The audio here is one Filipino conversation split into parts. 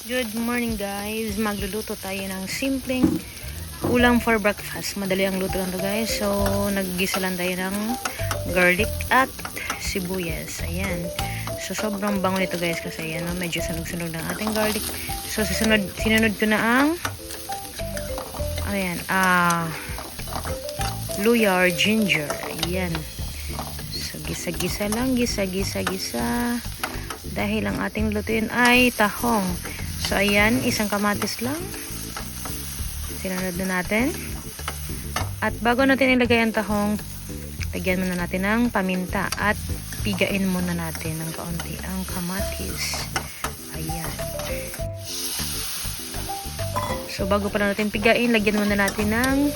Good morning guys. Magluluto tayo ng simpleng ulam for breakfast. Madali ang luto lang to guys. So, naggisa lang tayo ng garlic at sibuyas. Ayan. So, sobrang bango nito guys kasi ayan, medyo sunog-sunog ng ating garlic. So, sinunod ko na ang ayan, luya or ginger. Ayan. So, gisa-gisa lang. Gisa-gisa. Dahil ang ating lutuin ay tahong. So, ayan, isang kamatis lang. Sinunod na natin. At bago natin ilagay ang tahong, lagyan muna natin ng paminta at pigain muna natin ng kaunti ang kamatis. Ayan. So, bago pa natin pigain, lagyan muna natin ng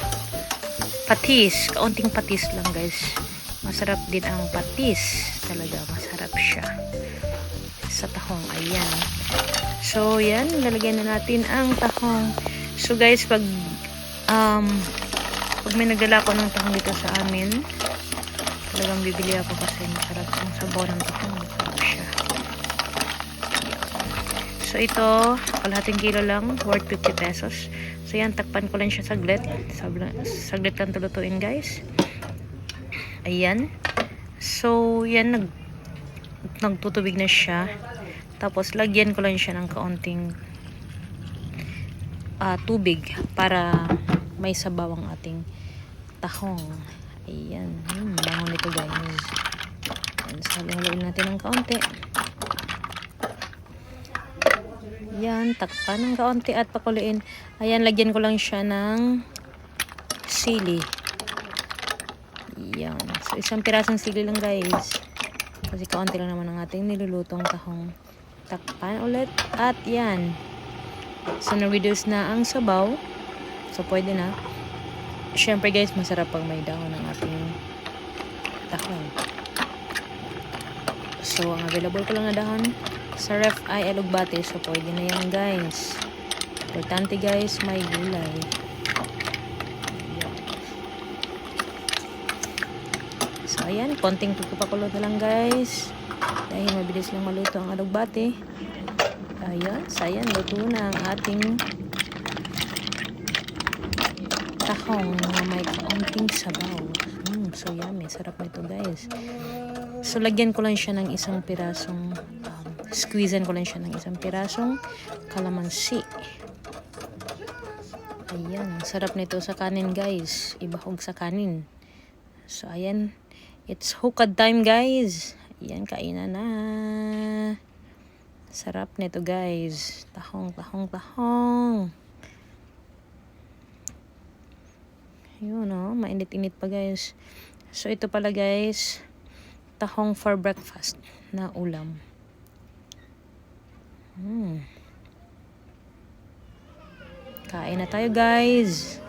patis. Kaunting patis lang, guys. Masarap din ang patis. Talaga, masarap siya sa tahong. Ayan. So, yan. Lalagyan na natin ang tahong. So, guys, pag may nagdala ko ng tahong dito sa amin, talagang bibili ako kasi masarap ang sabaw ng tahong. Masarap siya. So, ito, kalahating kilo lang, worth 50 pesos. So, yan, takpan ko lang siya saglit. Saglit lang tulutuin, guys. Ayan. So, yan, nagtutubig na siya. Tapos, lagyan ko lang siya ng kaunting tubig para may sabaw ang ating tahong. Ayan. Bango nito guys. Ayan, so, haluin natin ng kaunti. Ayan, takpan ng kaunti at pakuloyin. Ayan, lagyan ko lang siya ng sili. Ayan. So, isang pirasong sili lang guys. Kasi kaunti lang naman ang ating nilulutong tahong. Takpan ulit. At yan. So, na-reduce na ang sabaw. So, pwede na. Siyempre guys, masarap pag may dahon ng ating tahong. So, ang available ko lang na dahon sa ref ay alugbate. So, pwede na yan guys. Importante guys, may gulay. So, ayan. Konting pakulo na lang guys. Dahil mabilis lang maluto ang alugbate. Ayan. So, ayan. Luto na ang ating tahong na may kaunting sabaw. So, yummy. Sarap na ito guys. So, lagyan ko lang siya ng isang pirasong squeezean ko lang siya ng isang pirasong kalamansi. Ayan. Sarap nito sa kanin guys. Ibahog sa kanin. So, ayan. It's hukad time guys. Ayan. Kainan na. Sarap nito guys. Tahong. Yun mainit-init pa guys. So, ito pala guys. Tahong for breakfast na ulam. Kain na tayo guys.